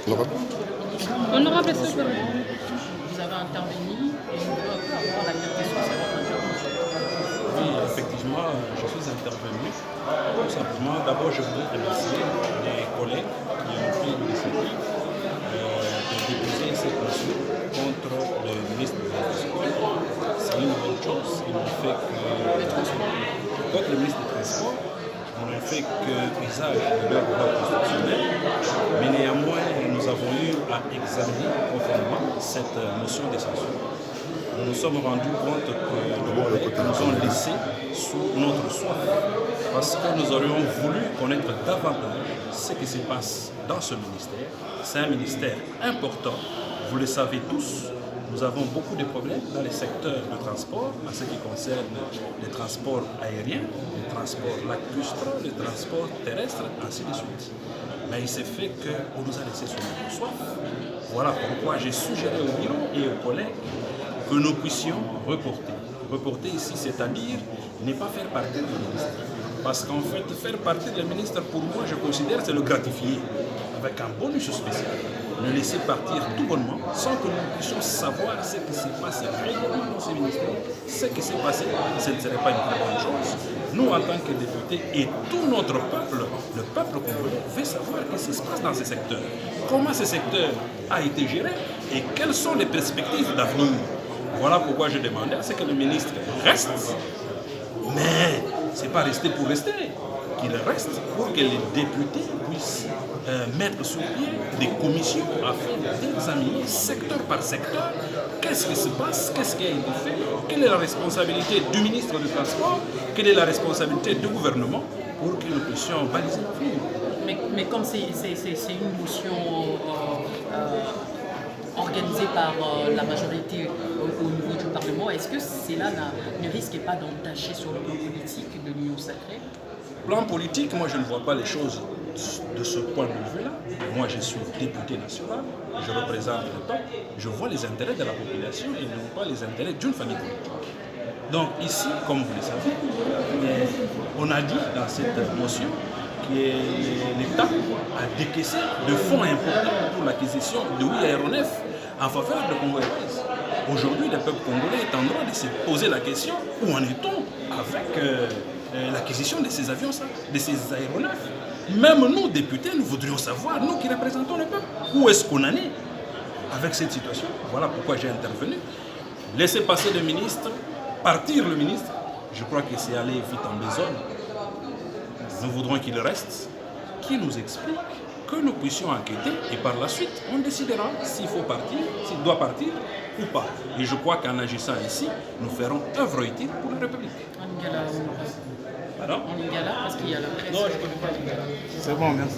Honorable. Honorable, est-ce que Vous avez intervenu et nous voulons un peu avoir la question sur votre intervention. Oui, effectivement, je suis intervenu. Tout simplement, d'abord, je voudrais remercier les collègues qui ont pris l'initiative de déposer cette motion contre le ministre de l'Infrastructure. C'est une bonne chose. Ils n'ont fait que. Contre le ministre des Transports, on n'a fait que usage de leur droit constitutionnel, mais néanmoins, nous avons eu à examiner conformément cette motion de censure. Nous nous sommes rendus compte que nos collègues nous ont laissés sous notre soif, parce que nous aurions voulu connaître davantage ce qui se passe dans ce ministère. C'est un ministère important, vous le savez tous. Nous avons beaucoup de problèmes dans les secteurs de transport, en ce qui concerne les transports aériens, les transports lacustres, les transports terrestres, ainsi de suite. Mais il s'est fait qu'on nous a laissé sur notre soif. Voilà pourquoi j'ai suggéré au bureau et aux collègues que nous puissions reporter. Reporter ici, c'est-à-dire ne pas faire partie du ministre. Parce qu'en fait, faire partie du ministre, pour moi, je considère c'est le gratifier, avec un bonus spécial. Le laisser partir tout bonnement, sans que nous puissions savoir ce qui s'est passé réellement dans ce ministère. Ce qui s'est passé, ce ne serait pas une très bonne chose. Nous, en tant que députés, et tout notre peuple, le peuple congolais, veut savoir ce qui se passe dans ces secteurs. Comment ce secteur a été géré et quelles sont les perspectives d'avenir. Voilà pourquoi je demandais à ce que le ministre reste, mais ce n'est pas rester pour rester, qu'il reste pour que les députés puissent mettre sur pied des commissions afin d'examiner secteur par secteur qu'est-ce qui se passe, qu'est-ce qui a été fait, quelle est la responsabilité du ministre du Transport, quelle est la responsabilité du gouvernement pour que nous puissions baliser l'avenir. Mais comme c'est une motion organisée par la majorité au niveau du Parlement, est-ce que cela ne risque pas d'entacher sur le plan politique de l'Union sacrée? Plan politique, moi je ne vois pas les choses de ce point de vue-là. Moi je suis député national, je représente le peuple, je vois les intérêts de la population et non pas les intérêts d'une famille politique. Donc ici, comme vous le savez, on a dit dans cette motion que l'État a décaissé de fonds importants pour l'acquisition de 8 aéronefs en faveur de Congo Airways. Aujourd'hui, le peuple congolais est en droit de se poser la question où en est-on avec l'acquisition de ces avions, de ces aéronefs. Même nous, députés, nous voudrions savoir, nous qui représentons le peuple, où est-ce qu'on en est avec cette situation. Voilà pourquoi j'ai intervenu. Laisser passer le ministre, partir le ministre, je crois que c'est aller vite en besogne. Nous voudrons qu'il reste, qu'il nous explique, que nous puissions enquêter et par la suite, on décidera s'il faut partir, s'il doit partir ou pas. Et je crois qu'en agissant ici, nous ferons œuvre utile pour la République. Pardon? En Lingala, parce qu'il y a la presse. Non, je ne connais pas Lingala. C'est bon, merci.